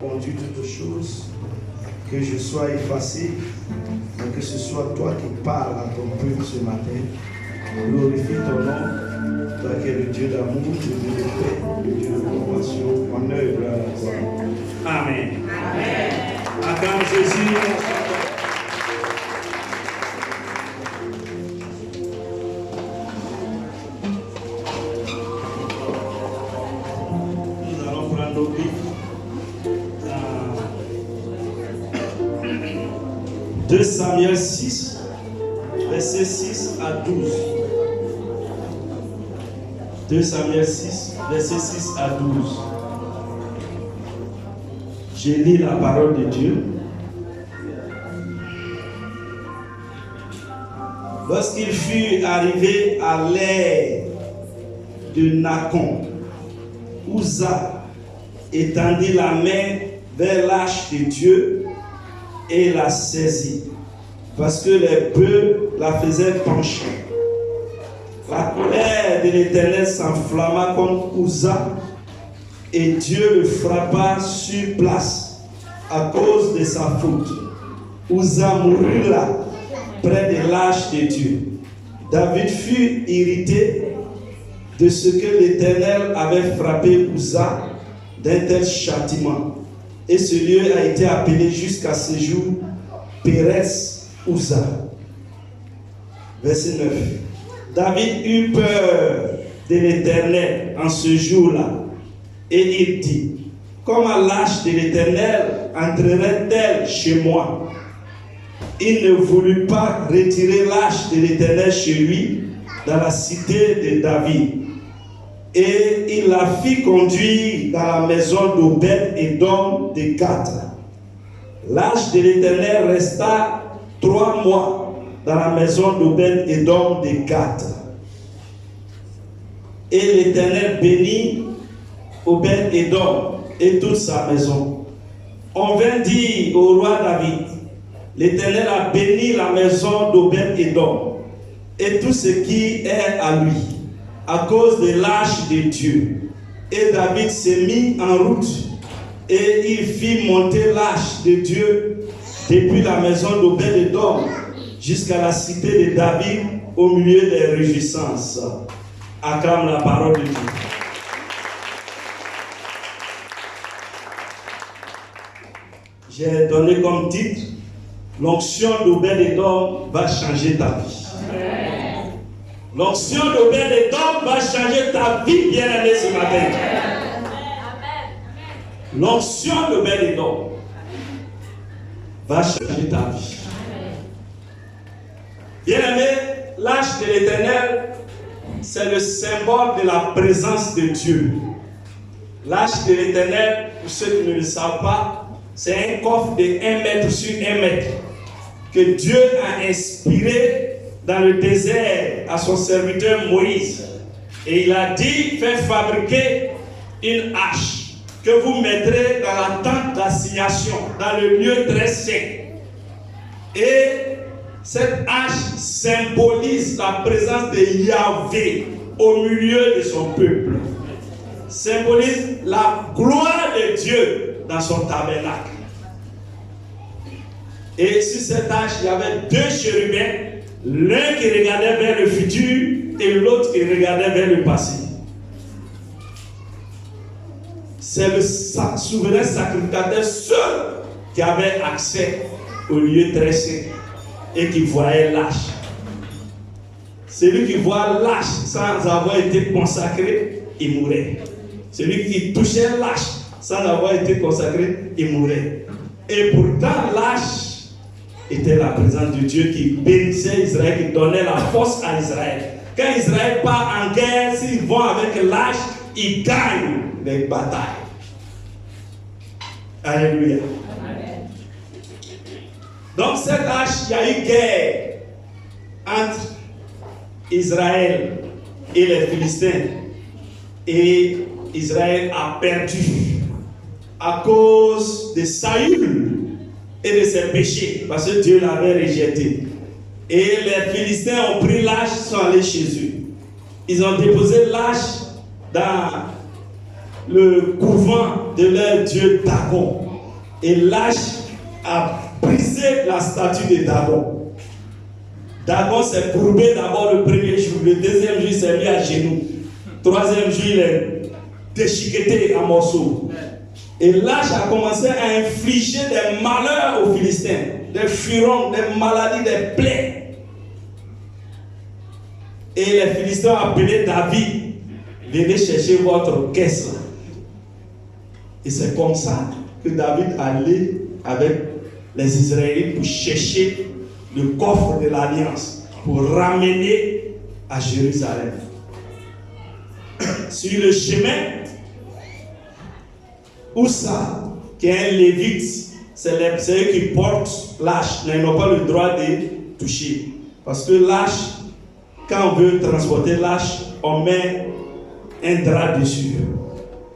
conduit toutes choses, que je sois effacé, mais que ce soit toi qui parles à ton peuple ce matin. Glorifie ton nom, toi qui es le Dieu d'amour, le Dieu de paix, le Dieu de compassion, honneur et gloire à toi. Amen. Amen. Acclame Jésus. Nous allons prendre nos Bibles. 2 Samuel 6, versets 6 à 12. 2 Samuel 6, versets 6 à 12. Je lis la parole de Dieu. Lorsqu'il fut arrivé à l'ère de Nacon, Uza étendit la main vers l'arche de Dieu et la saisit, parce que les bœufs la faisaient pencher. La colère de l'Éternel s'enflamma contre Uza, et Dieu le frappa sur place à cause de sa faute. Uza mourut là, près de l'arche de Dieu. David fut irrité de ce que l'Éternel avait frappé Uza d'un tel châtiment. Et ce lieu a été appelé jusqu'à ce jour Pérez Uza. Verset 9. David eut peur de l'Éternel en ce jour-là. Et il dit, comment l'arche de l'Éternel entrerait-elle chez moi? Il ne voulut pas retirer l'arche de l'Éternel chez lui dans la cité de David. Et il la fit conduire dans la maison d'Obed-Édom de Gath. L'arche de l'Éternel resta 3 mois dans la maison d'Obed-Édom de Gath. Et l'Éternel bénit Obed-Édom et toute sa maison. On vint dire au roi David, l'Éternel a béni la maison d'Obed-Édom et tout ce qui est à lui, à cause de l'arche de Dieu. Et David s'est mis en route et il fit monter l'arche de Dieu depuis la maison d'Obed-Édom jusqu'à la cité de David au milieu des réjouissances. Acclame la parole de Dieu. J'ai donné comme titre, l'onction d'Obed-Édom va changer ta vie. Amen. L'onction d'Obed-Édom va changer ta vie, bien-aimé, ce matin. L'onction d'Obed-Édom va changer ta vie. Bien-aimé, l'arche de l'Éternel, c'est le symbole de la présence de Dieu. L'arche de l'Éternel, pour ceux qui ne le savent pas, c'est un coffre de 1 mètre sur 1 mètre que Dieu a inspiré dans le désert à son serviteur Moïse. Et il a dit, faites fabriquer une hache que vous mettrez dans la tente d'assignation, dans le lieu très saint. Et cette hache symbolise la présence de Yahvé au milieu de son peuple. Symbolise la gloire de Dieu dans son tabernacle. Et sur cette hache, il y avait 2 chérubins, l'un qui regardait vers le futur et l'autre qui regardait vers le passé. C'est le souverain sacrificateur seul qui avait accès au lieu très saint et qui voyait l'arche. Celui qui voit l'arche sans avoir été consacré, il mourait. Celui qui touchait l'arche sans avoir été consacré, il mourait. Et pourtant, l'arche était la présence de Dieu qui bénissait Israël, qui donnait la force à Israël. Quand Israël part en guerre, s'ils vont avec l'arche, ils gagnent les batailles. Alléluia. Amen. Donc cette arche, il y a eu guerre entre Israël et les Philistins. Et Israël a perdu à cause de Saül et de ses péchés, parce que Dieu l'avait rejeté. Et les Philistins ont pris l'arche, sont allés chez eux. Ils ont déposé l'arche dans le couvent de leur dieu Dagon. Et Lâche a brisé la statue de Dagon. Dagon s'est courbé d'abord le premier jour. Le deuxième jour, il s'est mis à genoux. Troisième jour, il est déchiqueté en morceaux. Et Lâche a commencé à infliger des malheurs aux Philistins. Des furons, des maladies, des plaies. Et les Philistins ont appelé David. Venez chercher votre caisse. Et c'est comme ça que David allait avec les Israélites pour chercher le coffre de l'Alliance, pour ramener à Jérusalem. Sur le chemin, Oussa, qui est un lévite, c'est eux qui portent l'âche, ils n'ont pas le droit de toucher. Parce que l'âche, quand on veut transporter l'âche, on met un drap dessus.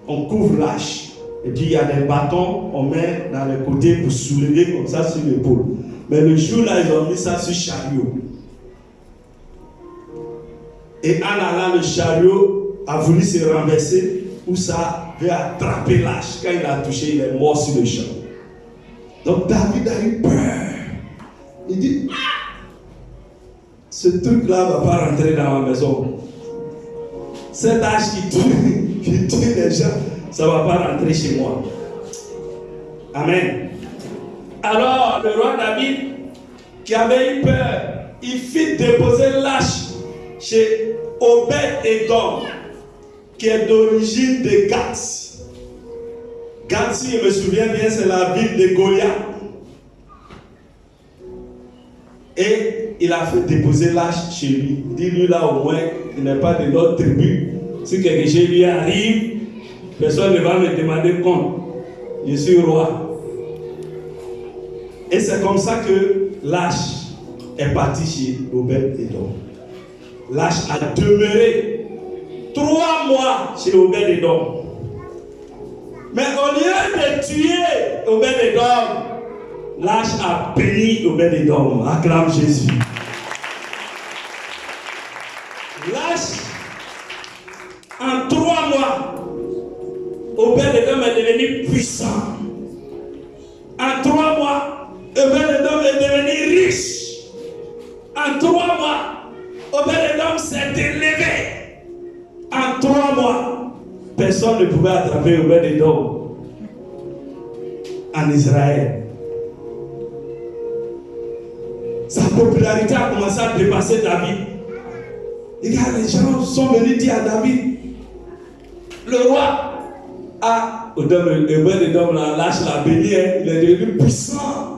On couvre l'âche. Et puis il y a des bâtons, on met dans les côtés pour soulever comme ça sur l'épaule. Mais le jour-là, ils ont mis ça sur chariot. Et en allant, le chariot a voulu se renverser, où ça veut attraper l'âche. Quand il a touché, il est mort sur le champ. Donc David a eu peur. Il dit, ce truc-là ne va pas rentrer dans ma maison. Cet âge qui tue les gens, ça ne va pas rentrer chez moi. Amen. Alors, le roi David, qui avait eu peur, il fit déposer l'âge chez Obed-Edom, qui est d'origine de Gath. Gath, si je me souviens bien, c'est la ville de Goliath. Et il a fait déposer l'âge chez lui. Il dit, lui là au moins, il n'est pas de notre tribu. Si quelque chose lui arrive, personne ne va me demander compte. Je suis roi. Et c'est comme ça que l'âge est parti chez Obed-Edom. L'âge a demeuré 3 mois chez Obed-Edom. Mais au lieu de tuer Obed-Edom, l'âge a béni Obed-Edom. Acclame Jésus. L'âge, en 3 mois, Obed-Edom est devenu puissant. En 3 mois, Obed-Edom est devenu riche. En 3 mois, Obed-Edom s'est élevé. En 3 mois, personne ne pouvait attraper Obed-Edom en Israël. Sa popularité a commencé à dépasser David. Et quand les gens sont venus dire à David, le roi Obed-Edom lâche la béni, il est devenu puissant.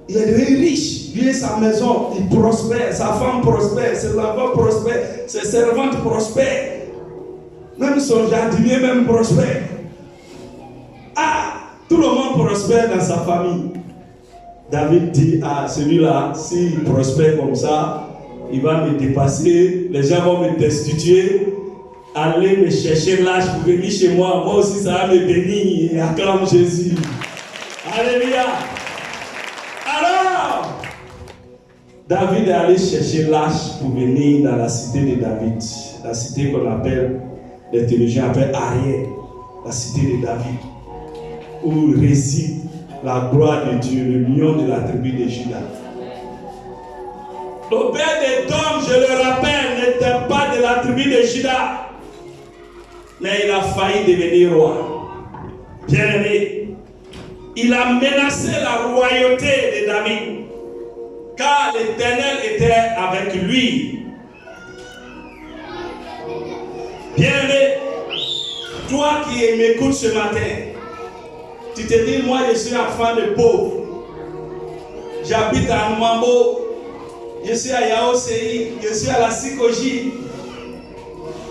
Il est devenu riche. Lui et sa maison, il prospère. Sa femme prospère. Ses enfants prospèrent. Ses servantes prospèrent. Même son jardinier même prospère. Tout le monde prospère dans sa famille. David dit à celui-là, s'il prospère comme ça, il va me dépasser. Les gens vont me destituer. Allez me chercher l'âge pour venir chez moi. Moi aussi, ça va me bénir. Et acclame Jésus. Alléluia. Alors, David est allé chercher l'âge pour venir dans la cité de David. La cité qu'on appelle, les théologiens appellent Ariel. La cité de David. Où réside la gloire de Dieu, le lion de la tribu de Juda. Obed-Edom, je le rappelle, n'était pas de la tribu de Juda. Mais il a failli devenir roi. Bien-aimé, il a menacé la royauté de David, car l'Éternel était avec lui. Bien-aimé, toi qui m'écoutes ce matin, tu te dis, moi je suis enfant de pauvre. J'habite à Nwambo, je suis à Yaosei, je suis à la Sikoji.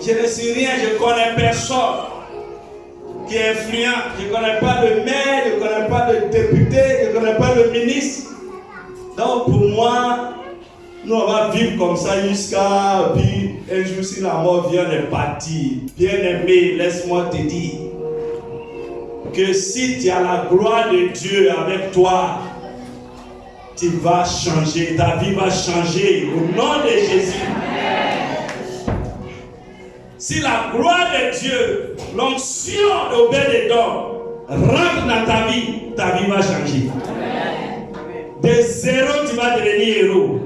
Je ne suis rien, je ne connais personne qui est influent. Je ne connais pas de maire, je ne connais pas de député, je ne connais pas de ministre. Donc pour moi, nous on va vivre comme ça jusqu'à puis un jour si la mort vient de partir. Bien-aimé, laisse-moi te dire que si tu as la gloire de Dieu avec toi, tu vas changer, ta vie va changer au nom de Jésus. Si la gloire de Dieu, l'onction d'Obed-Edom rentre dans ta vie, ta vie va changer. De zéro, tu vas devenir héros.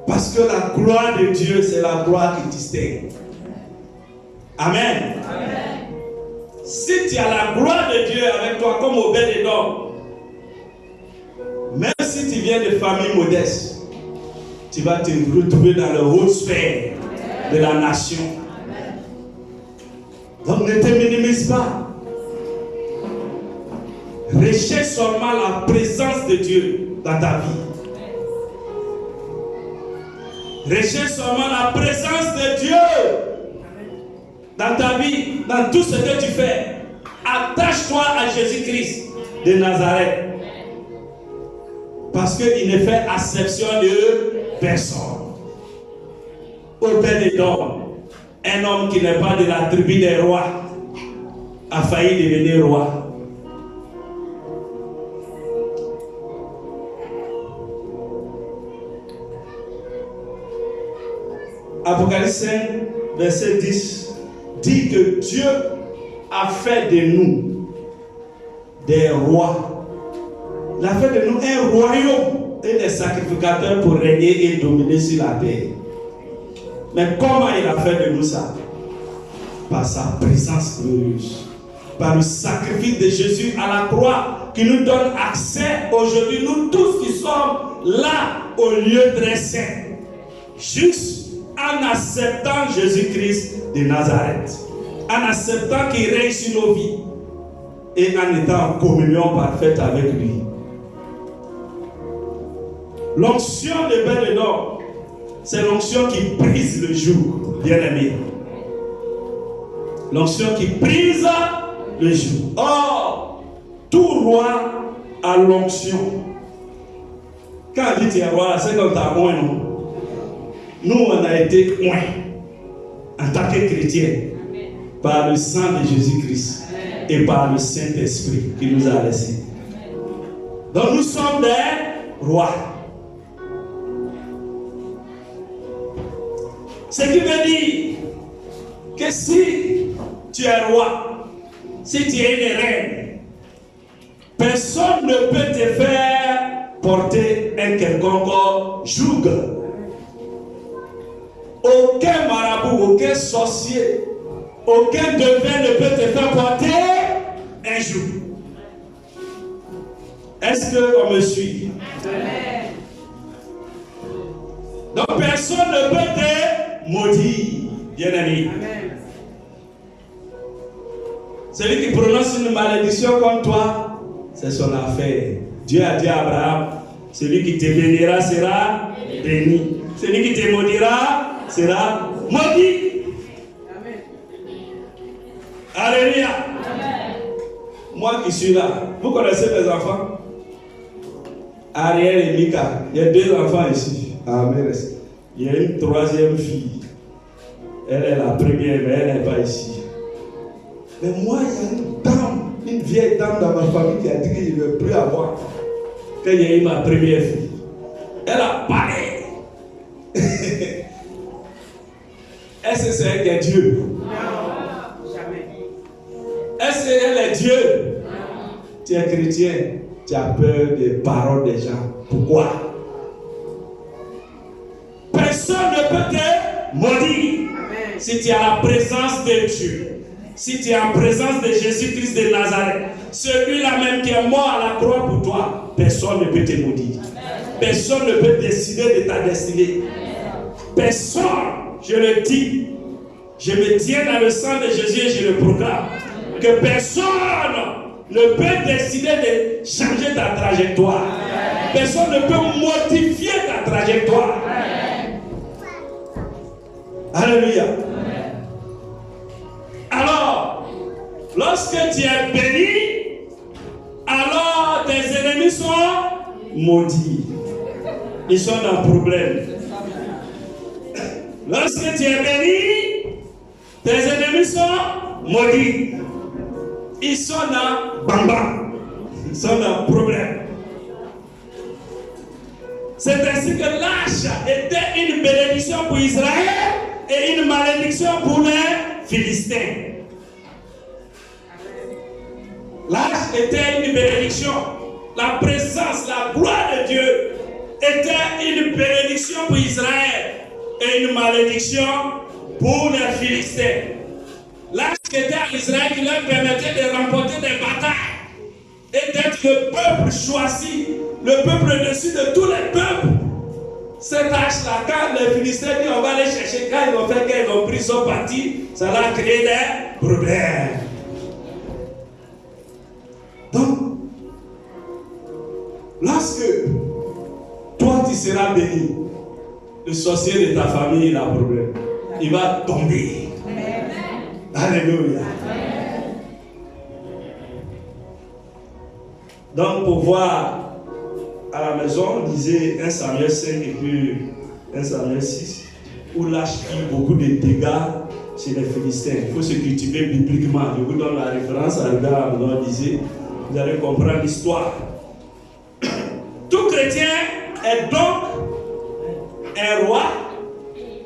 Parce que la gloire de Dieu, c'est la gloire qui distingue. Amen. Si tu as la gloire de Dieu avec toi, comme Obed-Édom, même si tu viens de famille modeste, tu vas te retrouver dans le haut sphère de la nation. Donc ne te minimise pas. Recherche seulement la présence de Dieu dans ta vie. Recherche seulement la présence de Dieu dans ta vie, dans tout ce que tu fais. Attache-toi à Jésus-Christ de Nazareth. Parce qu'il ne fait acception de personne. Obed-Édom, un homme qui n'est pas de la tribu des rois, a failli devenir roi. Apocalypse 5, verset 10, dit que Dieu a fait de nous des rois. Il a fait de nous un royaume et des sacrificateurs pour régner et dominer sur la terre. Mais comment il a fait de nous ça? Par sa présence glorieuse. Par le sacrifice de Jésus à la croix qui nous donne accès aujourd'hui, nous tous qui sommes là au lieu très saint. Juste en acceptant Jésus-Christ de Nazareth. En acceptant qu'il règne sur nos vies. Et en étant en communion parfaite avec lui. L'onction de Obed-Édom, c'est l'onction qui brise le jour, bien-aimé. L'onction qui brise le jour. Or, tout roi a l'onction. Quand on dit tu es roi, c'est comme ta moins, non? Nous, on a été moins en tant que chrétiens par le sang de Jésus-Christ et par le Saint-Esprit qui nous a laissés. Donc, nous sommes des rois. Ce qui veut dire que si tu es roi, si tu es une reine, personne ne peut te faire porter un quelconque joug. Aucun marabout, aucun sorcier, aucun devin ne peut te faire porter un joug. Est-ce qu'on me suit? Donc personne ne peut te maudire, bien-aimé. Celui qui prononce une malédiction comme toi, c'est son affaire. Dieu a dit à Abraham, celui qui te bénira sera béni. Celui qui te maudira sera maudit. Amen. Alléluia. Amen. Moi qui suis là, vous connaissez mes enfants? Ariel et Mika, il y a 2 enfants ici. Amen. Il y a une 3e fille. Elle est la première, mais elle n'est pas ici. Mais moi, il y a une dame, une vieille dame dans ma famille qui a dit que je ne veux plus avoir. Quand il y a eu ma première fille, elle a parlé. Est-ce que c'est elle qui est Dieu? Non, jamais. Est-ce qu'elle est Dieu? Non. Tu es chrétien, tu as peur des paroles des gens. Pourquoi? Personne ne peut te maudire. Amen. Si tu as la présence de Dieu. Si tu es en présence de Jésus-Christ de Nazareth, celui-là même qui est mort à la croix pour toi, personne ne peut te maudire. Personne ne peut décider de ta destinée. Personne, je le dis, je me tiens dans le sang de Jésus et je le proclame, que personne ne peut décider de changer ta trajectoire. Personne ne peut modifier ta trajectoire. Alléluia. Alors, lorsque tu es béni, alors tes ennemis sont maudits. Ils sont dans le problème. Lorsque tu es béni, tes ennemis sont maudits. Ils sont dans bamba. Ils sont dans le problème. C'est ainsi que l'âge était une bénédiction pour Israël et une malédiction pour les Philistins. L'arche était une bénédiction. La présence, la gloire de Dieu était une bénédiction pour Israël et une malédiction pour les Philistins. L'arche était à Israël qui leur permettait de remporter des batailles et d'être le peuple choisi, le peuple au-dessus de tous les peuples. Cette arche-là, quand les Philistins disent on va aller chercher, quand ils ont fait qu'ils ont pris son parti, ça a créé des problèmes. Donc, lorsque toi tu seras béni, le sorcier de ta famille il a un problème. Il va tomber. Alléluia. Donc, pour voir à la maison, on disait 1 Samuel 5 et puis 1 Samuel 6, où l'arche fit beaucoup de dégâts chez les Philistins. Il faut se cultiver bibliquement. Je vous donne la référence à Albert Amelon disait, vous allez comprendre l'histoire. Tout chrétien est donc un roi,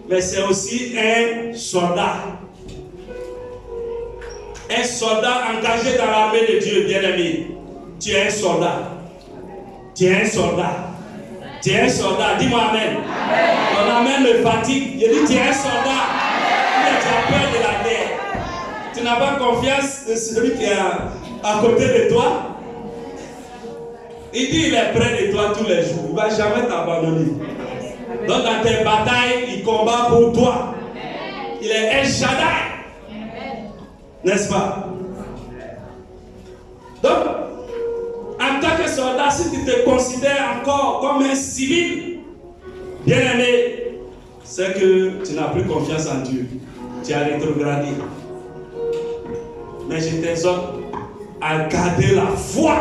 mais c'est aussi un soldat. Un soldat engagé dans l'armée de Dieu, bien-aimé. Tu es un soldat. Tu es un soldat. Tu es un soldat. Dis-moi amen. Ton amen me fatigue. Je dis tu es un soldat. Mais tu as peur de la guerre. Tu n'as pas confiance de celui qui est à côté de toi. Il dit il est près de toi tous les jours. Il ne va jamais t'abandonner. Donc dans tes batailles, il combat pour toi. Il est El Shaddai. N'est-ce pas? Donc, en tant que soldat, si tu te considères encore comme un civil, bien aimé, c'est que tu n'as plus confiance en Dieu. Tu as rétrogradé. Mais je t'exhorte à garder la foi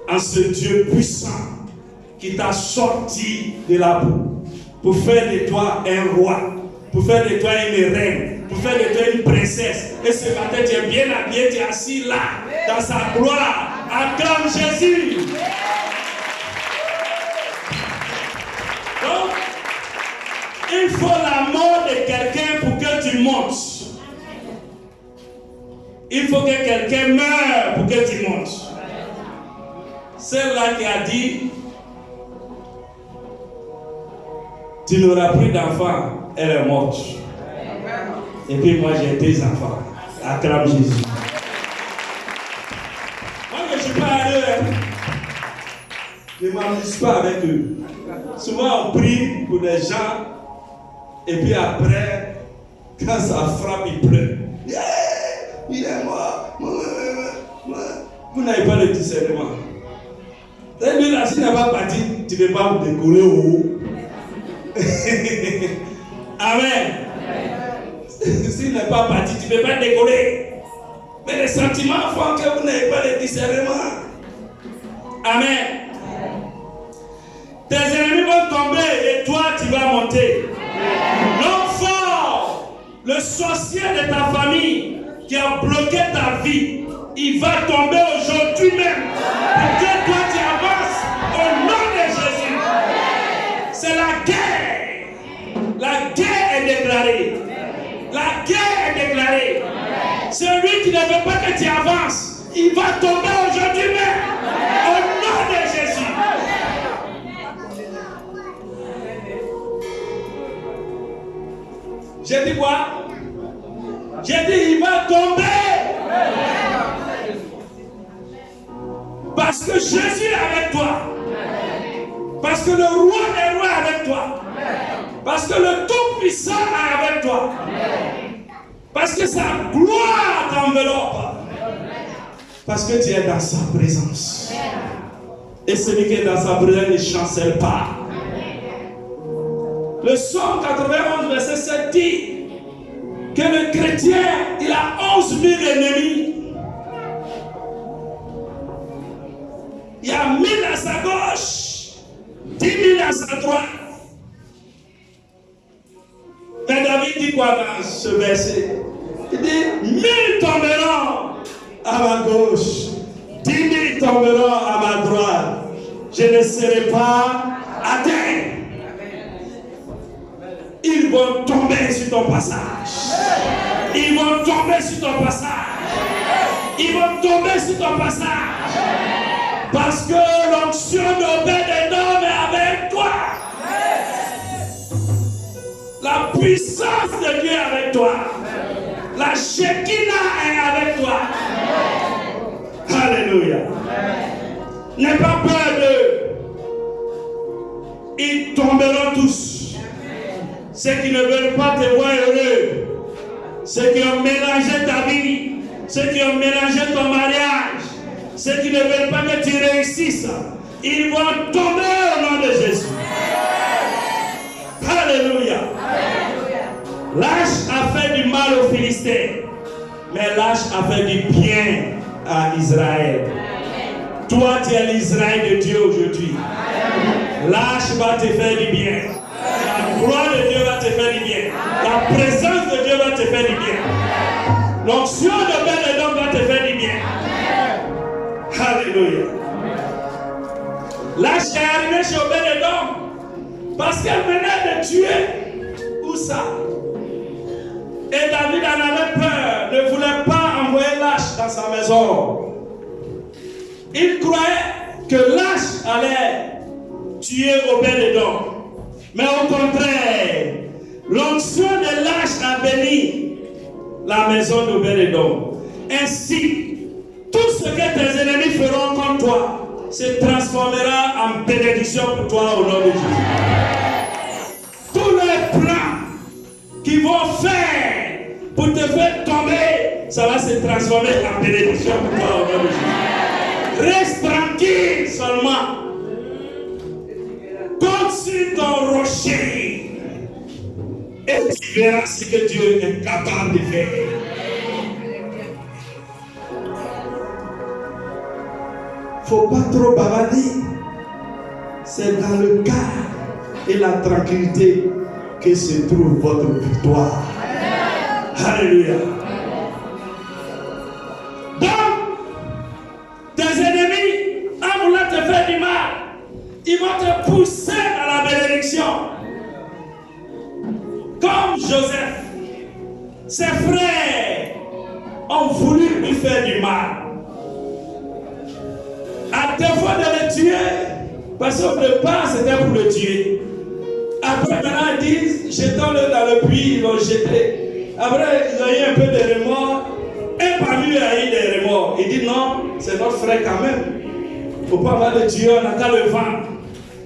en ce Dieu puissant qui t'a sorti de la boue pour faire de toi un roi, pour faire de toi une reine, pour faire de toi une princesse. Et ce matin, tu es bien habillé, tu es assis là, dans sa gloire. Acclame Jésus. Donc, il faut la mort de quelqu'un pour que tu montes. Il faut que quelqu'un meure pour que tu montes. Celle-là qui a dit, tu n'auras plus d'enfants, elle est morte. Et puis moi j'ai 2 enfants. Acclame Jésus. Moi je ne suis pas à eux. Je ne m'amuse pas avec eux. Souvent on prie pour des gens. Et puis après, quand ça frappe, il pleure. Yeah, il est mort. Vous n'avez pas le discernement. Et lui là, s'il n'est pas parti, tu ne peux pas vous décoller au haut. Amen. S'il n'est pas parti, tu ne peux pas décoller. Mais les sentiments font que vous n'avez pas le discernement. Amen. Tes ennemis vont tomber et toi tu vas monter. L'homme fort, le sorcier de ta famille qui a bloqué ta vie, il va tomber aujourd'hui même. Pour que toi tu avances au nom de Jésus. C'est la guerre. La guerre est déclarée. La guerre est déclarée. Celui qui ne veut pas que tu avances, il va tomber aujourd'hui même. Au nom de Jésus. J'ai dit quoi? J'ai dit il va tomber. Parce que Jésus est avec toi. Parce que le roi des rois est avec toi. Parce que le Tout-Puissant est avec toi. Parce que sa gloire t'enveloppe. Parce que tu es dans sa présence. Et celui qui est dans sa présence ne chancelle pas. Le Psaume 91, verset 7 dit que le chrétien, il a 11 000 ennemis. Il y a 1000 à sa gauche, 10 000 à sa droite. Mais David dit quoi dans ce verset? Il dit 1000 tomberont à ma gauche, 10 000 tomberont à ma droite. Je ne serai pas atteint. Ils vont tomber sur ton passage. Ils vont tomber sur ton passage. Ils vont tomber sur ton passage. Parce que l'onction d'Obed-Édom est avec toi. La puissance de Dieu est avec toi. La Shekinah est avec toi. Alléluia. N'aie pas peur d'eux. Ils tomberont tous. Ceux qui ne veulent pas te voir heureux. Ceux qui ont mélangé ta vie. Ceux qui ont mélangé ton mariage. Ceux qui ne veulent pas que tu réussisses. Ils vont tomber au nom de Jésus. Alléluia. L'âge a fait du mal aux Philistins. Mais l'âge a fait du bien à Israël. Toi, tu es l'Israël de Dieu aujourd'hui. L'âge va te faire du bien. La gloire de Dieu va te faire du bien. La présence de Dieu va te faire du bien. L'onction de Obed-Édom va te faire du bien. Alléluia. L'âge est arrivé chez Obed-Édom parce qu'elle venait de tuer Oussa. Et David en avait peur, ne voulait pas envoyer l'âge dans sa maison. Il croyait que l'âge allait tuer Obed-Édom. Mais au contraire, l'onction de l'âge a béni la maison d'Obed-Édom. Ainsi, tout ce que tes ennemis feront contre toi se transformera en bénédiction pour toi au nom de Jésus. Tous les plans qu'ils vont faire pour te faire tomber, ça va se transformer en bénédiction pour toi au nom de Jésus. Reste tranquille seulement. Compte sur ton rocher et tu verras ce que Dieu est capable de faire. Il ne faut pas trop bavarder. C'est dans le calme et la tranquillité que se trouve votre victoire. Alléluia. Donc, tes ennemis, en voulant te faire du mal, ils vont te pousser à la bénédiction. Comme Joseph, ses frères ont voulu lui faire du mal. À défaut de le tuer, parce qu'au départ c'était pour le tuer. Après maintenant ils disent, jetons-le dans le puits, ils l'ont jeté. Après ils ont eu un peu de remords. Et parmi eux il y a eu des remords. Il dit non, c'est notre frère quand même. Il ne faut pas avoir le tuer, on n'a qu'à le vendre.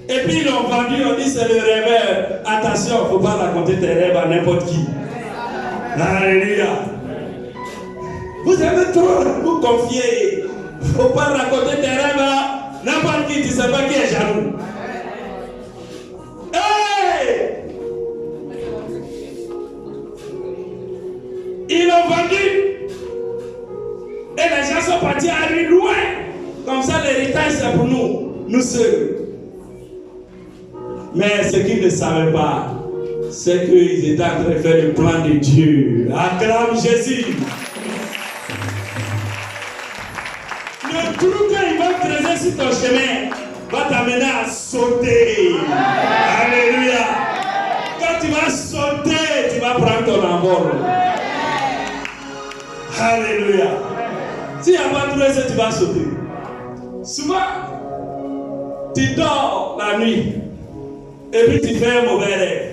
Et puis ils l'ont vendu, on dit c'est le rêveur. Attention, il ne faut pas raconter tes rêves à n'importe qui. Alléluia. Vous avez trop vous confier. Il ne faut pas raconter tes rêves à n'importe qui, tu ne sais pas qui est jaloux. Hey! Ils l'ont vendu. Et les gens sont partis à aller loin. Comme ça, l'héritage, c'est pour nous, nous seuls. Mais ce qu'ils ne savaient pas, c'est qu'ils étaient en train de faire le plan de Dieu. Acclame Jésus. Le trou qu'ils vont creuser sur ton chemin va t'amener à sauter. Alléluia. Quand tu vas sauter, tu vas prendre ton envol. Alléluia. S'il n'y a pas de trouvé, tu vas sauter. Souvent, tu dors la nuit et puis tu fais un mauvais rêve.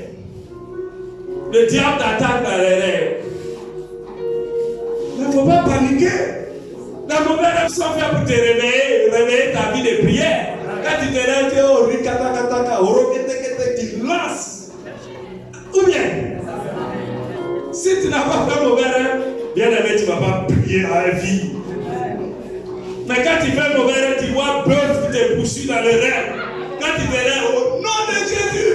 Le diable t'attaque dans les rêves. Il ne faut pas paniquer. Les mauvais rêves sont faits pour te réveiller ta vie de prière. Quand tu te lèves, tu es au ricatacataca, au roquetekete, tu lances. Ou bien, si tu n'as pas fait un mauvais rêve, bien aimé, tu ne vas pas prier à la vie. Mais quand tu fais un mauvais rêve, tu vois bœuf qui te poursuit dans le rêve. Quand tu te lèves, au nom de Jésus,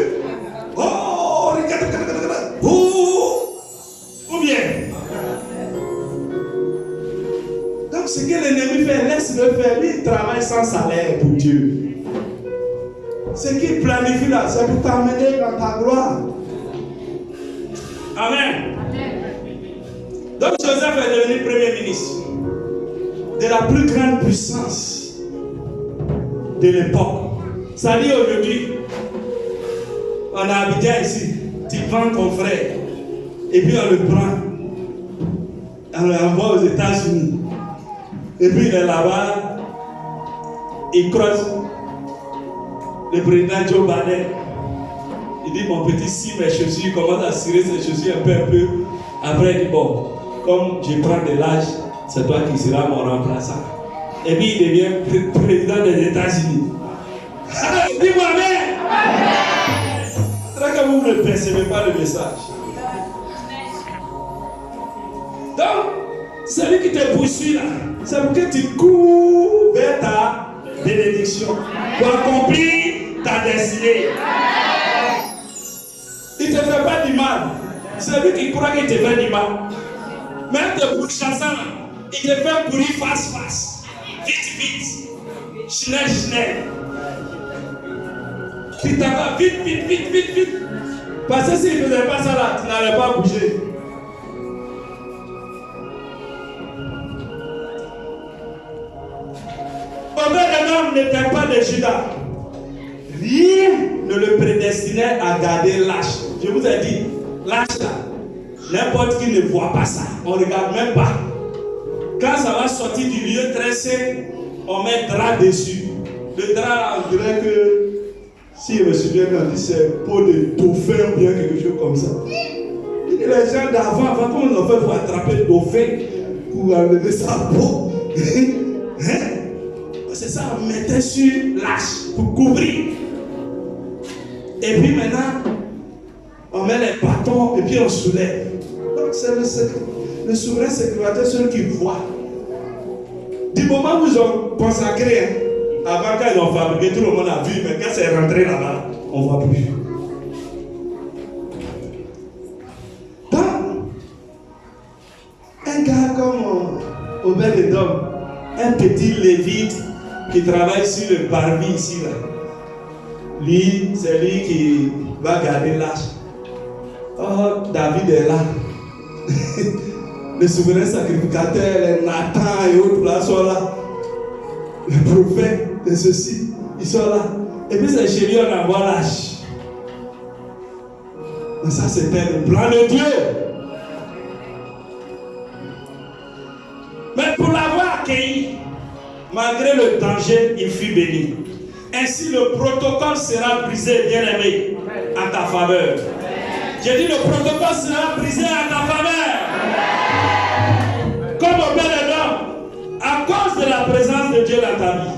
oh, ou bien. Donc ce que l'ennemi fait, laisse-le faire. Lui, il travaille sans salaire pour Dieu. Ce qu'il planifie là, c'est pour t'amener dans ta gloire. Amen. Donc Joseph est devenu premier ministre de la plus grande puissance de l'époque. Ça dit aujourd'hui, on a Abidjan ici, tu vends ton frère, et puis on le prend, on l'envoie aux États-Unis. Et puis il est là-bas, il croise le président Joe Biden. Il dit, mon petit, si mes chaussures, il commence à cirer ses chaussures un peu. Après, il dit, bon, comme je prends de l'âge, c'est toi qui seras mon remplaçant. Et puis il devient président des États-Unis. Dis-moi amen. C'est vrai que vous ne percevez pas le message. Donc, celui qui te poursuit là, c'est pour que tu cours vers ta bénédiction, pour accomplir ta destinée. Il ne te fait pas du mal. Celui qui croit qu'il te fait du mal. Même tes pourchassants là, il te fait courir face. Vite. Schnell. Tu t'attends vite. Parce que s'il ne faisait pas ça là, tu n'allais pas bouger. Obed-Edom n'était pas de Juda. Rien ne le prédestinait à garder l'âge. Je vous ai dit, l'âge là, n'importe qui ne voit pas ça. On ne regarde même pas. Quand ça va sortir du lieu très saint, on met drap dessus. Le drap, on dirait que, si je me souviens bien, on dit c'est peau de dauphin ou bien quelque chose comme ça. Les gens d'avant, comment on a fait pour attraper le dauphin, pour enlever sa peau. C'est ça, on mettait sur l'âge pour couvrir. Et puis maintenant, on met les bâtons et puis on soulève. Donc c'est le souverain sécuritaire, celui qui voit. Du moment où ils ont consacré, avant quand ils ont fabriqué, tout le monde a vu, mais quand c'est rentré là-bas, on ne voit plus. Donc, un gars comme Obed-Edom, un petit lévite qui travaille sur le parvis ici, là. Lui, c'est lui qui va garder l'âge. Oh, David est là. Le souverain sacrificateur, les Nathan et autres là sont là. Le prophète et ceci, ils sont là. Et puis c'est chez lui, on envoie l'âge. Mais ça, c'était le plan de Dieu. Mais pour l'avoir accueilli, malgré le danger, il fut béni. Ainsi, le protocole sera brisé, bien-aimé, en ta faveur. J'ai dit, le protocole sera brisé en ta faveur. Comme au Obed-Edom, à cause de la présence de Dieu dans ta vie.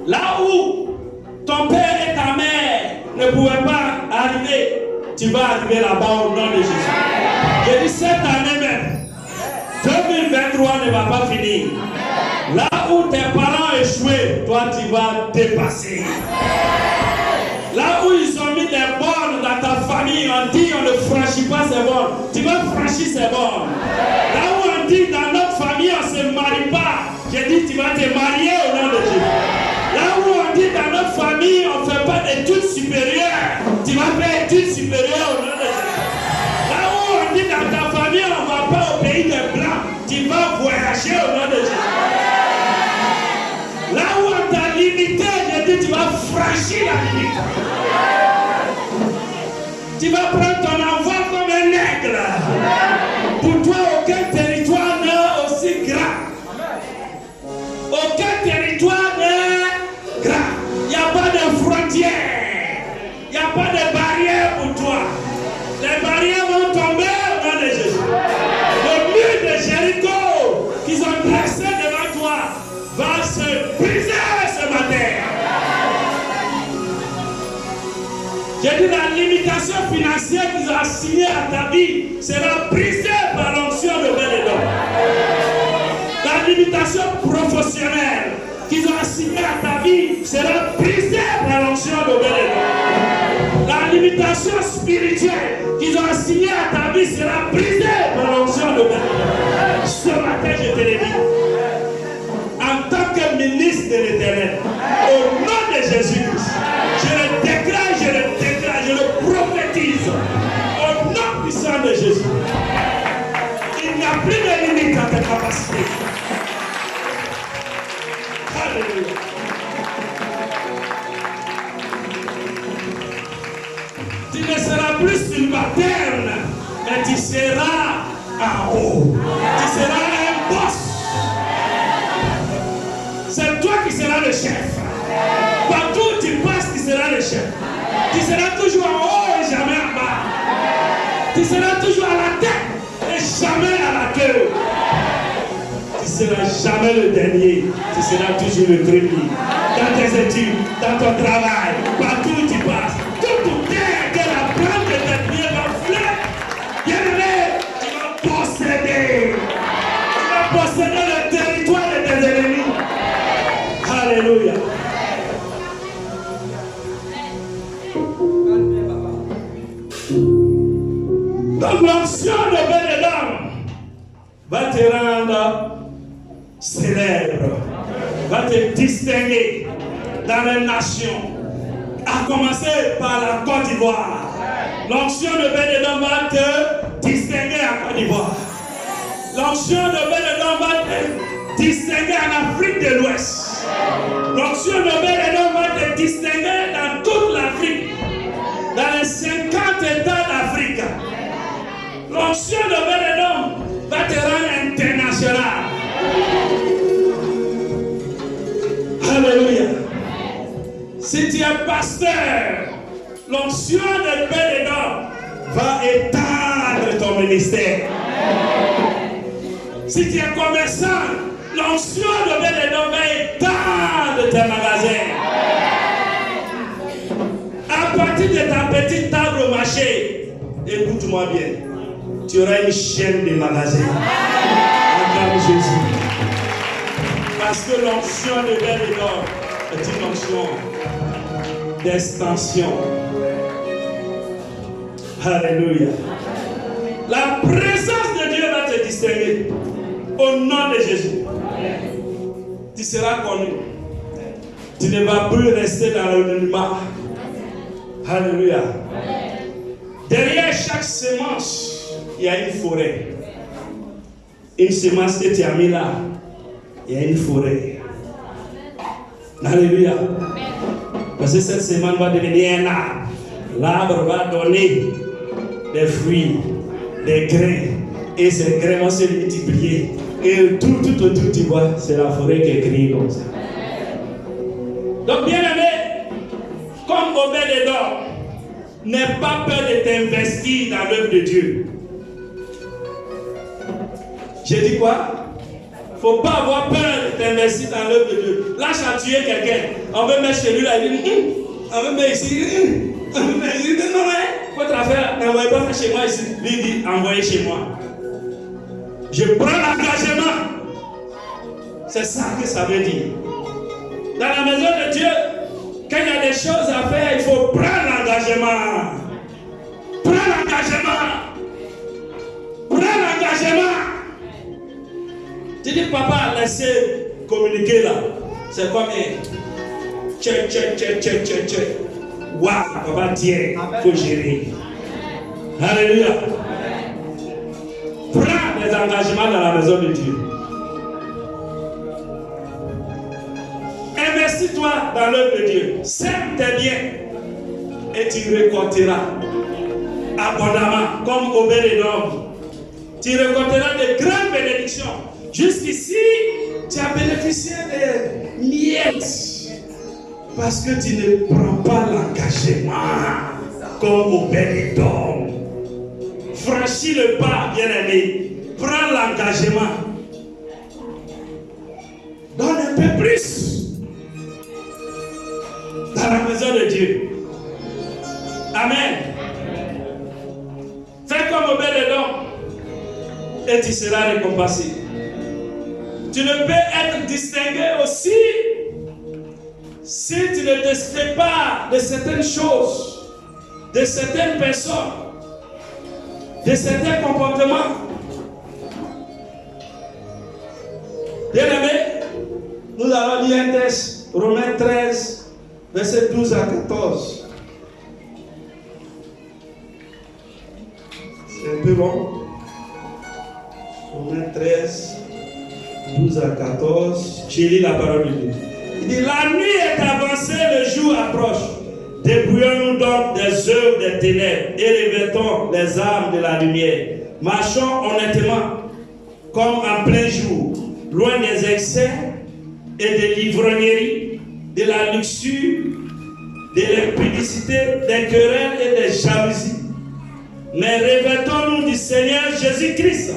Là où ton père et ta mère ne pouvaient pas arriver, tu vas arriver là-bas au nom de Jésus. J'ai dit, cette année même, 2023 ne va pas finir. Là où tes parents ont échoué, toi tu vas dépasser. Là où ils ont mis des bornes dans ta famille, on dit on ne franchit pas ces bornes. Tu vas franchir ces bornes. Là où on dit dans notre famille on ne se marie pas, j'ai dit tu vas te marier au nom de Dieu. Là où on dit dans notre famille on ne fait pas d'études supérieures, tu vas faire études supérieures au nom de Dieu. Là où on dit dans ta famille on ne va pas au pays des Blancs, tu vas voyager au nom de Dieu. Là où on t'a limité, j'ai dit tu vas franchir la limite. Tu vas prendre ton envol comme un aigle. Pour toi, aucun territoire n'est aussi grand. Aucun territoire n'est grand. Il n'y a pas de frontières. Il n'y a pas de barrières pour toi. Les barrières vont tomber au nom de Jésus. Le mur de Jéricho qu'ils ont dressé devant toi va se briser ce matin. J'ai dit la limitation financière qu'ils ont assignée à ta vie sera brisée par l'onction de Obed-Edom. La limitation professionnelle qu'ils ont assignée à ta vie sera brisée par l'onction de Obed-Edom. La limitation spirituelle qu'ils ont assignée à ta vie sera brisée par l'onction de Obed-Edom. Ce matin, je te le dis, en tant que ministre de l'Éternel, au nom de Jésus-Christ, je le déclare, je le prophétise, au nom puissant de Jésus. Il n'y a plus de limite à tes capacités. Alléluia. Tu ne seras plus célibataire, mais tu seras en haut. Tu seras un boss. le chef. Partout où tu passes, tu seras le chef. Tu seras toujours en haut et jamais en bas. Tu seras toujours à la tête et jamais à la queue. Tu ne seras jamais le dernier. Tu seras toujours le premier. Dans tes études, dans ton travail, partout où tu passes, toute terre que la plante de tes pieds va fleurir. Bien-aimé, tu vas posséder. Tu vas posséder le territoire de tes ennemis. Alléluia. Donc l'onction de Bénédom va te rendre célèbre, va te distinguer dans les nations, à commencer par la Côte d'Ivoire. L'onction de Bénédom va te distinguer en Côte d'Ivoire. L'onction de Bénédom va te distinguer en Afrique de l'Ouest. L'onction de Bénédom va te distinguer dans toute l'Afrique, dans les 50 États d'Afrique. L'onction de Bénédom va te rendre international. Alléluia. Si tu es pasteur, l'onction de Bénédom va étendre ton ministère. Si tu es commerçant, l'onction de Bénédom va étendre tes magasins. À partir de ta petite table au marché, écoute-moi bien, tu auras une chaîne de magasins. Acclame Jésus. Parce que l'onction de Bénédom est une onction d'extension. Alléluia. La présence de Dieu va te distinguer. Au nom de Jésus. Tu seras connu. Tu ne vas plus rester dans l'anonymat. Alléluia. Derrière chaque semence, il y a une forêt. Une semence que tu as mis là, il y a une forêt. Alléluia. Parce que cette semence va devenir un arbre. L'arbre va donner des fruits, des grains. Et ces grains vont se multiplier. Et tout autour, tu vois, c'est la forêt qui est créée comme ça. Donc, bien aimé, comme Obed-Edom, n'aie pas peur de t'investir dans l'œuvre de Dieu. J'ai dit quoi? Il ne faut pas avoir peur de t'investir dans l'œuvre de Dieu. Lâche à tuer quelqu'un. On veut mettre chez lui là, il dit, on veut mettre ici, on veut mettre ici. Non, mais votre affaire, n'envoyez pas ça chez moi ici. Lui dit, envoyez chez moi. Je prends l'engagement. C'est ça que ça veut dire. Dans la maison de Dieu, quand il y a des choses à faire, il faut prendre l'engagement. Prends l'engagement. Prends l'engagement. Tu dis, papa, laissez communiquer là. C'est comme un check. Waouh, papa, tiens, il faut gérer. Alléluia. Prends des engagements dans la maison de Dieu. Investis-toi dans l'œuvre de Dieu. Sème tes biens et tu récolteras abondamment comme Obed-Edom. Tu récolteras de grandes bénédictions. Jusqu'ici, tu as bénéficié des miettes parce que tu ne prends pas l'engagement comme Obed-Edom. Franchis le pas, bien-aimé. Prends l'engagement. Donne un peu plus dans la maison de Dieu. Amen. Fais comme Obed-Edom et tu seras récompensé. Tu ne peux être distingué aussi si tu ne te sépares de certaines choses, de certaines personnes, de certains comportements. Bien-aimés, nous allons lire un texte, Romains 13, versets 12 à 14. C'est un peu long. Romains 13, 12 à 14. J'ai lu la parole de Dieu. Il dit, la nuit est avancée, le jour approche. Dépouillons-nous donc des œuvres des ténèbres et revêtons les armes de la lumière. Marchons honnêtement, comme en plein jour, loin des excès et des l'ivrognerie, de la luxure, de l'impudicité, des querelles et des jalousies. Mais revêtons-nous du Seigneur Jésus-Christ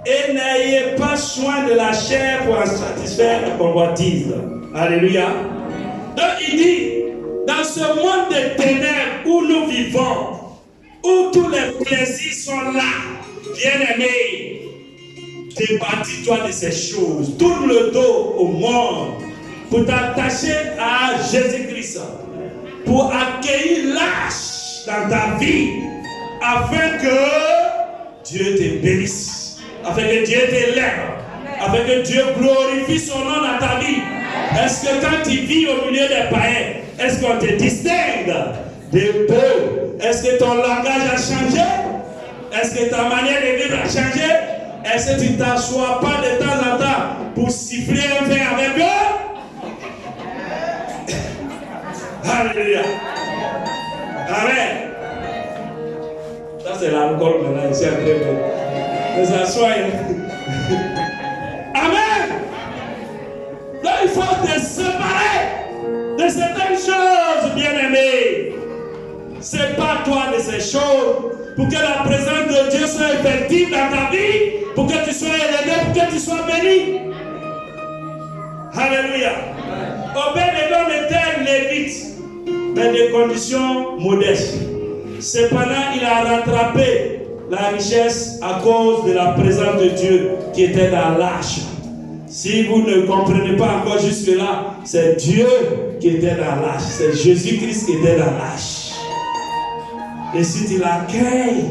et n'ayez pas soin de la chair pour en satisfaire la convoitise. Alléluia. Donc il dit, dans ce monde de ténèbres où nous vivons, où tous les plaisirs sont là, bien-aimé, départis-toi de ces choses, tourne le dos au monde pour t'attacher à Jésus-Christ, pour accueillir l'âge dans ta vie, afin que Dieu te bénisse, afin que Dieu t'élève, afin que Dieu glorifie son nom dans ta vie. Est-ce que quand tu vis au milieu des païens, est-ce qu'on te distingue des peu? Est-ce que ton langage a changé? Est-ce que ta manière de vivre a changé? Est-ce que tu ne t'assois pas de temps en temps pour siffler un verre avec eux? Alléluia. Amen. Ça c'est l'alcool maintenant, ici après. Mais ça soit. Amen. Donc il faut te séparer de certaines choses, bien-aimés. Sépare-toi de ces choses pour que la présence de Dieu soit effective dans ta vie, pour que tu sois élevé, pour que tu sois béni. Alléluia. Obed-Édom était lévite, mais de conditions modestes. Cependant, il a rattrapé la richesse à cause de la présence de Dieu qui était dans l'arche. Si vous ne comprenez pas encore jusque-là, c'est Dieu qui était dans l'arche. C'est Jésus-Christ qui était dans l'arche. Et si tu l'accueilles,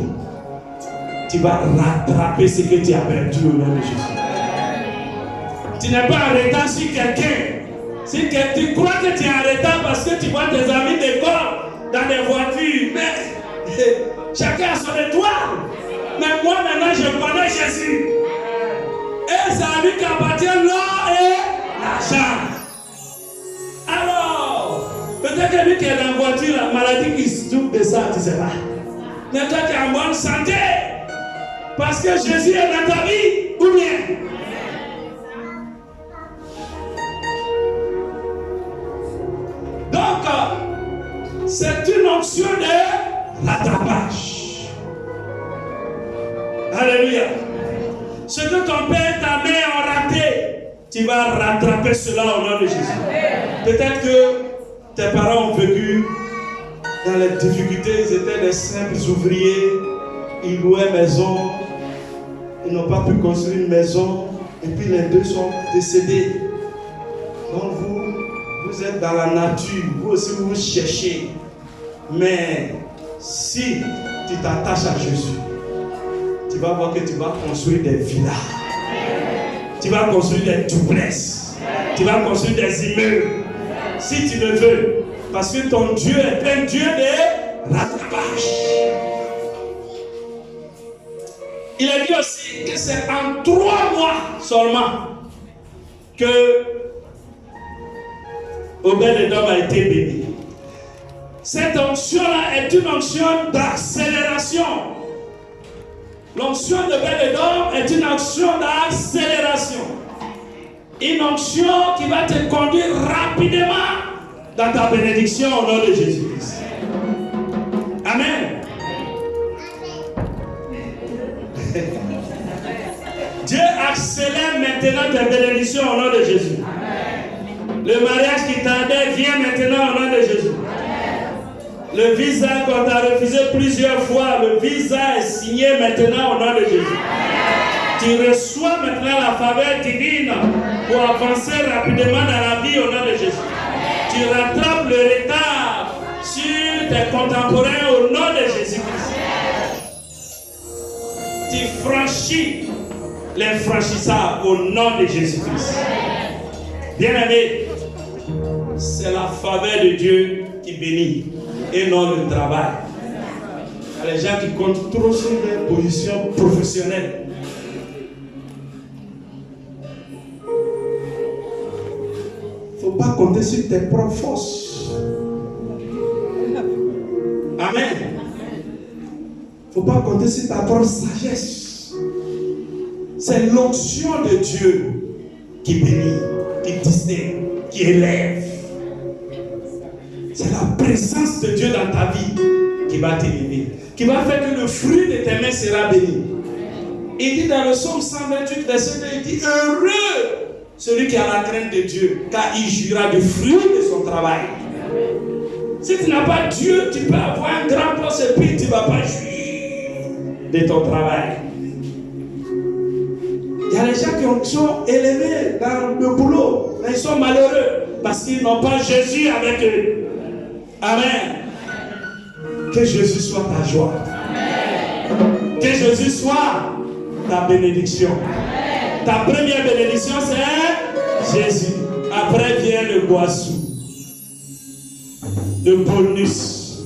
tu vas rattraper ce que tu as perdu au nom de Jésus. Tu n'es pas en retard sur quelqu'un. Si tu crois que tu es en retard parce que tu vois tes amis d'école dans des voitures, mais chacun a son étoile. Mais moi maintenant je connais Jésus. Et c'est à lui qu'appartient l'or et l'argent. Alors, peut-être que lui qui est dans la voiture, la maladie qui se trouve de ça, tu ne sais pas. Mais toi qui es en bonne santé, parce que Jésus est dans ta vie, ou bien. Donc, c'est une onction de rattrapage. Alléluia. Ce que ton père, ta mère ont raté, tu vas rattraper cela au nom de Jésus. Peut-être que tes parents ont vécu dans les difficultés, ils étaient des simples ouvriers, ils louaient maison, ils n'ont pas pu construire une maison, et puis les deux sont décédés. Donc vous êtes dans la nature, vous aussi vous cherchez. Mais si tu t'attaches à Jésus, tu vas voir que tu vas construire des villas. Tu vas construire des doublesses. Tu vas construire des immeubles. Si tu le veux. Parce que ton Dieu est un Dieu de rattrapage. Il a dit aussi que c'est en 3 mois seulement que Obed-Édom a été béni. Cette onction-là est une onction d'accélération. L'onction de Obed-Édom est une onction d'accélération. Une onction qui va te conduire rapidement dans ta bénédiction au nom de Jésus-Christ. Amen. Dieu accélère maintenant tes bénédictions au nom de Jésus. Le mariage qui tardait vient maintenant au nom de Jésus. Le visa qu'on t'a refusé plusieurs fois, le visa est signé maintenant au nom de Jésus. Tu reçois maintenant la faveur divine pour avancer rapidement dans la vie au nom de Jésus. Tu rattrapes le retard sur tes contemporains au nom de Jésus-Christ. Tu franchis les franchissables au nom de Jésus-Christ. Bien-aimé, c'est la faveur de Dieu qui bénit et non le travail. Il y a les gens qui comptent trop sur leur position professionnelle. Il ne faut pas compter sur tes propres forces. Amen. Il ne faut pas compter sur ta propre sagesse. C'est l'onction de Dieu qui bénit, qui distingue, qui élève. présence de Dieu dans ta vie qui va t'élever, qui va faire que le fruit de tes mains sera béni. Il dit dans le psaume 128, verset 2, il dit heureux celui qui a la crainte de Dieu, car il jouira du fruit de son travail. Si tu n'as pas Dieu, tu peux avoir un grand poste et puis tu ne vas pas jouir de ton travail. Il y a des gens qui sont élevés dans le boulot, mais ils sont malheureux parce qu'ils n'ont pas Jésus avec eux. Amen. Que Jésus soit ta joie. Amen. Que Jésus soit ta bénédiction. Amen. Ta première bénédiction, c'est Jésus. Après vient le boisson, le bonus.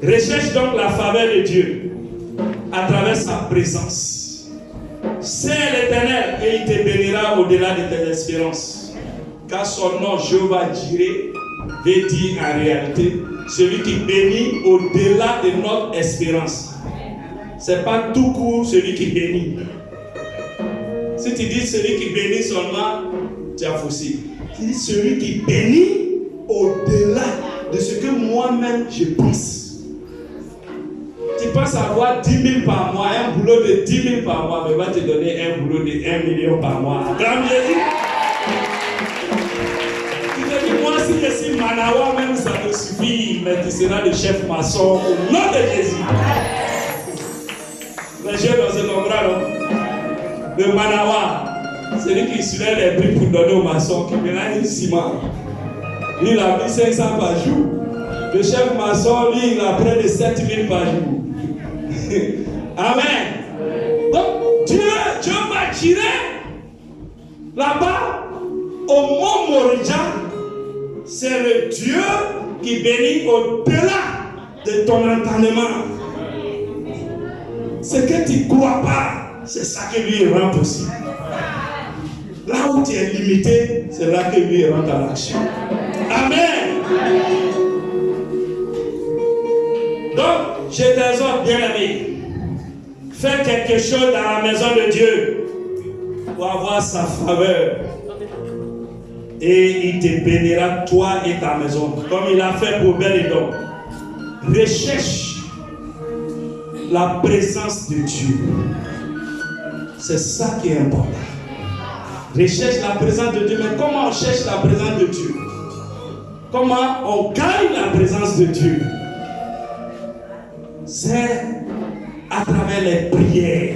Recherche donc la faveur de Dieu à travers sa présence. C'est l'Éternel et il te bénira au-delà de tes espérances. Car son nom, Jéhovah Jireh, veut dire en réalité celui qui bénit au-delà de notre espérance. Ce n'est pas tout court celui qui bénit. Si tu dis celui qui bénit seulement, tu as faussé. Tu dis celui qui bénit au-delà de ce que moi-même je pense. Tu penses avoir 10 000 par mois, un boulot de 10 000 par mois, mais va te donner un boulot de 1 million par mois. Grand Jésus. Tu te dis, moi si je suis Manawa, même ça me suffit, mais tu seras le chef maçon au nom de Jésus. Les jeunes dans ce nombre-là, le Manawa, c'est lui qui soulève les briques pour donner au maçon, qui mélange le ciment. Lui, il a mis 500 par jour. Le chef maçon, lui, il a près de 7 000 par jour. Amen. Donc, Dieu va tirer là-bas, au mont Moriah, c'est le Dieu qui bénit au-delà de ton entendement. Ce que tu ne crois pas, c'est ça que lui rend possible. Là où tu es limité, c'est là que lui rentre en action. Amen. Donc, je t'exhorte, bien-aimé, fais quelque chose dans la maison de Dieu pour avoir sa faveur. Et il te bénira, toi et ta maison, comme il a fait pour Bénédon. Recherche la présence de Dieu. C'est ça qui est important. Recherche la présence de Dieu. Mais comment on cherche la présence de Dieu? Comment on gagne la présence de Dieu? C'est à travers les prières,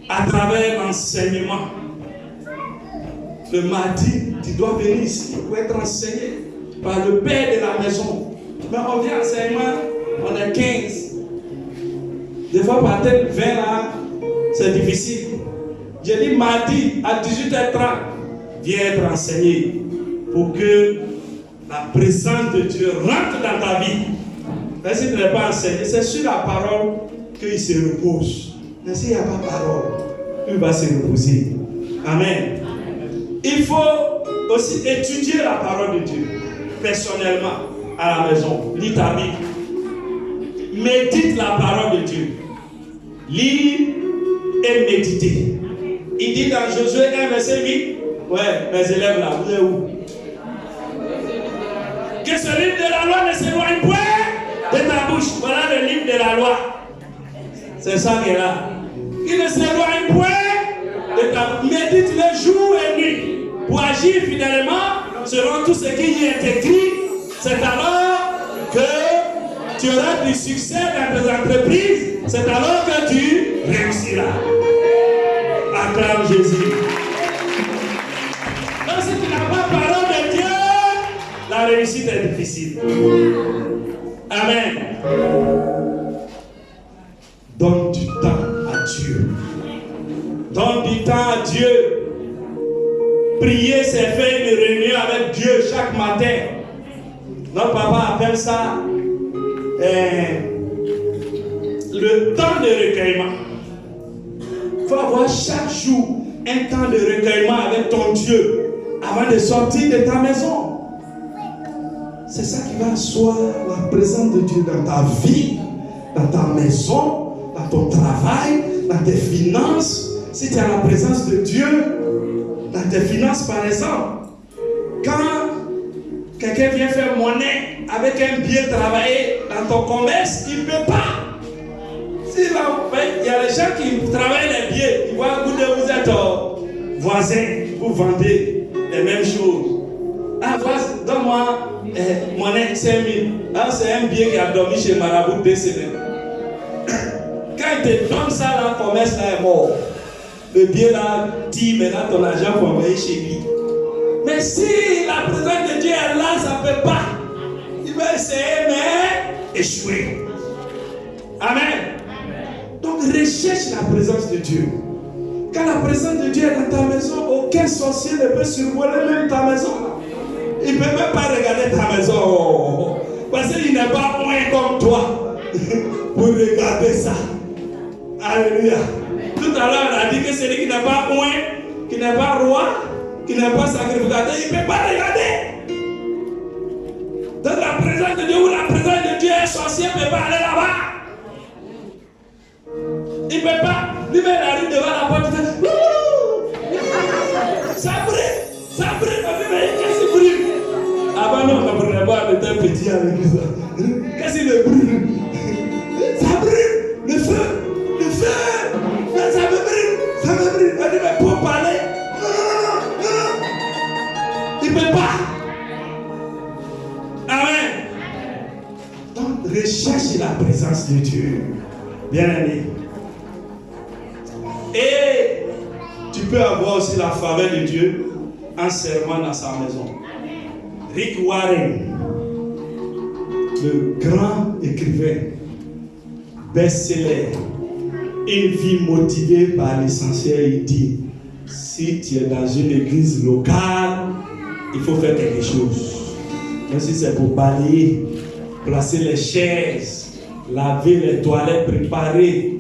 à travers l'enseignement. Le mardi, tu dois venir ici pour être enseigné par le père de la maison. Mais on vient enseignement, on est 15. Des fois, par tête 20 là, c'est difficile. J'ai dit mardi à 18h30, viens être enseigné pour que la présence de Dieu rentre dans ta vie. Mais si tu n'es pas enseigné, c'est sur la parole qu'il se repose. Mais s'il n'y a pas de parole, il va se reposer. Amen. Il faut aussi étudier la parole de Dieu personnellement à la maison. Lis ta Bible. Médite la parole de Dieu. Lis et méditer. Il dit dans Josué 1, verset 8, ouais, mes élèves là, vous êtes où? Que ce livre de la loi ne s'éloigne point de ta bouche. Voilà le livre de la loi. C'est ça qui est là. Il ne s'éloigne point de ta bouche. Médite-le jour et nuit pour agir fidèlement selon tout ce qui y est écrit. C'est alors que tu auras du succès dans tes entreprises. C'est alors que tu réussiras. Acclame Jésus. Donc si tu n'as pas parole de Dieu, la réussite est difficile. Amen. Donne du temps à Dieu. Donne du temps à Dieu. Prier, c'est faire une réunion avec Dieu chaque matin. Notre papa appelle ça le temps de recueillement. Il faut avoir chaque jour un temps de recueillement avec ton Dieu avant de sortir de ta maison. C'est ça qui va asseoir la présence de Dieu dans ta vie, dans ta maison, dans ton travail, dans tes finances. Si tu as la présence de Dieu dans tes finances, par exemple, quand quelqu'un vient faire monnaie avec un billet travaillé dans ton commerce, il ne peut pas. Il y a des gens qui travaillent les billets, ils voient que vous êtes voisins, vous vendez les mêmes choses. Ah, donne-moi monnaie 5 000. Ah, c'est un billet qui a dormi chez Marabout 2 semaines. Quand il te donne ça, là, le commerce là est mort. Le billet là dit maintenant ton argent pour envoyer chez lui. Mais si la présence de Dieu est là, ça ne peut pas. Il va essayer, mais échouer. Amen. Donc recherche la présence de Dieu. Quand la présence de Dieu est dans ta maison, aucun sorcier ne peut survoler même ta maison. Il ne peut même pas regarder ta maison. Parce qu'il n'est pas moins comme toi pour regarder ça. Alléluia. Tout à l'heure, on a dit que celui qui n'est pas moins, qui n'est pas roi, qui n'est pas sacrificateur, il ne peut pas regarder. Dans la présence de Dieu ou la présence de Dieu, un sorcier ne peut pas aller là-bas. Il ne peut pas. Lui-même, il arrive devant la porte, il fait ça brûle, ça brûle. Qu'est-ce qui brûle? Ah ben non, on ne prenait pas de tel petit avec ça. Qu'est-ce qui le brûle? Ça brûle, le feu, le feu. Ça me brûle, ça me brûle. On dit, mais pour parler, non. Il ne peut pas. Amen. Donc, recherche la présence de Dieu. Bien-aimé. Et tu peux avoir aussi la faveur de Dieu en servant dans sa maison. Rick Warren, le grand écrivain, best-seller, une vie motivée par l'essentiel, il dit, si tu es dans une église locale, il faut faire quelque chose. Même si c'est pour balayer, placer les chaises, laver les toilettes, préparer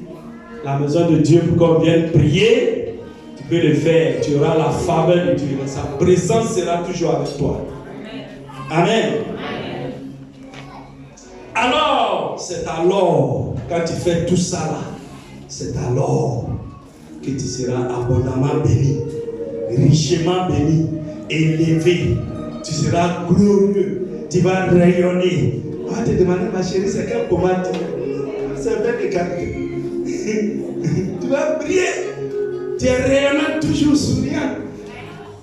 la maison de Dieu pour qu'on vienne prier, tu peux le faire. Tu auras la faveur de Dieu. Sa présence sera toujours avec toi. Amen. Alors, c'est alors, quand tu fais tout ça là, c'est alors que tu seras abondamment béni, richement béni, élevé. Tu seras glorieux. Tu vas rayonner. On va te demander, ma chérie, c'est quelle pommade? C'est bien de qualité. Tu vas briller. Tu es rayonnant, toujours souriant.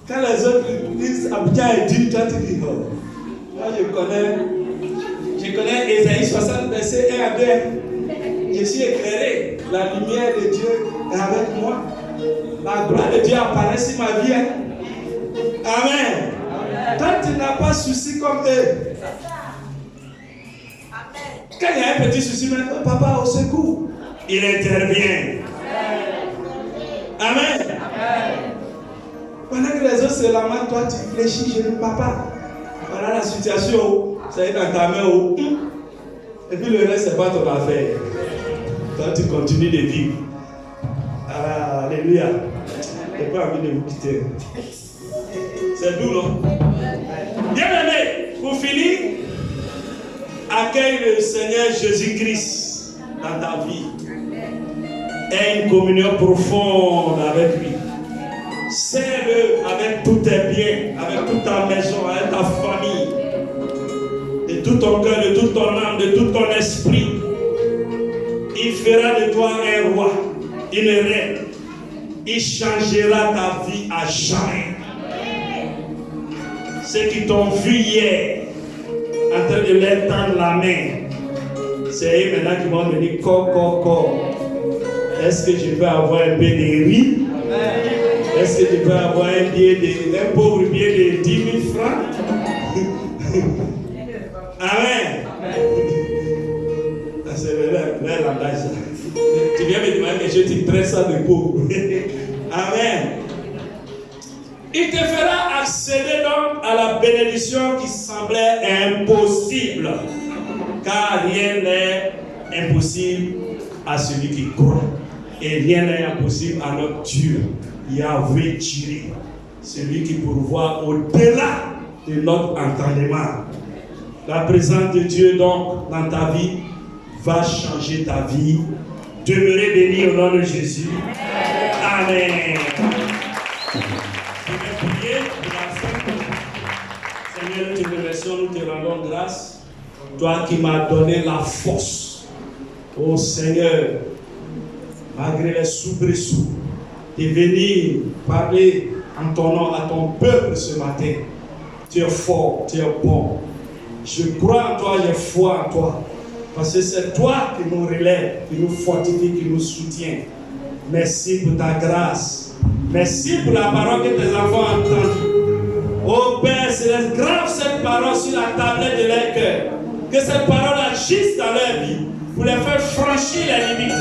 Quand les autres disent Abidjan est dur, toi tu dis oh. Moi je connais Ésaïe 60, verset 1 à 2. Je suis éclairé. La lumière de Dieu est avec moi. La gloire de Dieu apparaît sur ma vie. Amen. Toi tu n'as pas souci comme eux. Quand il y a un petit souci, maintenant, papa au secours. Il intervient. Amen. Pendant que les autres se lamentent, toi tu fléchis, je dis papa. Voilà la situation, ça est dans ta main. Et puis le reste, c'est pas ton affaire. Toi tu continues de vivre. Alléluia. Je n'ai pas envie de vous quitter. C'est doux, non? Bien aimé, pour finir, accueille le Seigneur Jésus-Christ dans ta vie. Aie une communion profonde avec lui. Sers-le avec tous tes biens, avec toute ta maison, avec ta famille. De tout ton cœur, de toute ton âme, de tout ton esprit. Il fera de toi un roi, une reine. Il changera ta vie à jamais. Ceux qui t'ont vu hier, en train de leur tendre la main, c'est eux maintenant qui vont me dire corps. Est-ce que je peux avoir un peu de riz? Est-ce que je peux avoir un pauvre billet de 10 000 francs? Amen. C'est le langage. Tu viens me demander que je te prête ça de pauvre. Amen. Il te fera accéder donc à la bénédiction qui semblait impossible. Car rien n'est impossible à celui qui croit. Et rien n'est impossible à notre Dieu, Yahweh Jireh, celui qui pourvoit au-delà de notre entendement. La présence de Dieu donc dans ta vie va changer ta vie. Demeurez bénis au nom de Jésus. Amen. Je vais prier pour la fin. Seigneur, nous te remercions, nous te rendons grâce. Toi qui m'as donné la force, oh Seigneur, malgré les soubresauts, de venir parler en ton nom à ton peuple ce matin. Tu es fort, tu es bon. Je crois en toi, j'ai foi en toi. Parce que c'est toi qui nous relève, qui nous fortifie, qui nous soutient. Merci pour ta grâce. Merci pour la parole que tes enfants ont entendue. Oh Père Céleste, grave cette parole sur la tablette de leur cœur. Que cette parole agisse dans leur vie pour les faire franchir les limites.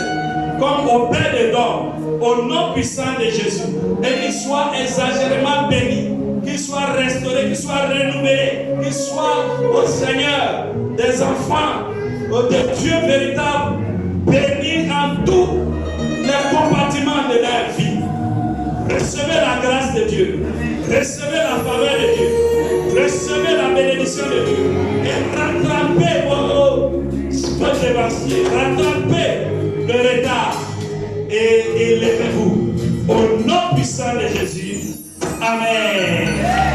Comme au Père de Dôme, au nom puissant de Jésus. Et qu'ils soient exagérément bénis, qu'ils soient restaurés, qu'ils soient renouvelés, qu'ils soient, au Seigneur, des enfants de Dieu véritable, bénis en tous les compartiments de leur vie. Recevez la grâce de Dieu, recevez la faveur de Dieu, recevez la bénédiction de Dieu et rattrapez votre dévancier, rattrapez le retard et élevez-vous au nom puissant de Jésus. Amen.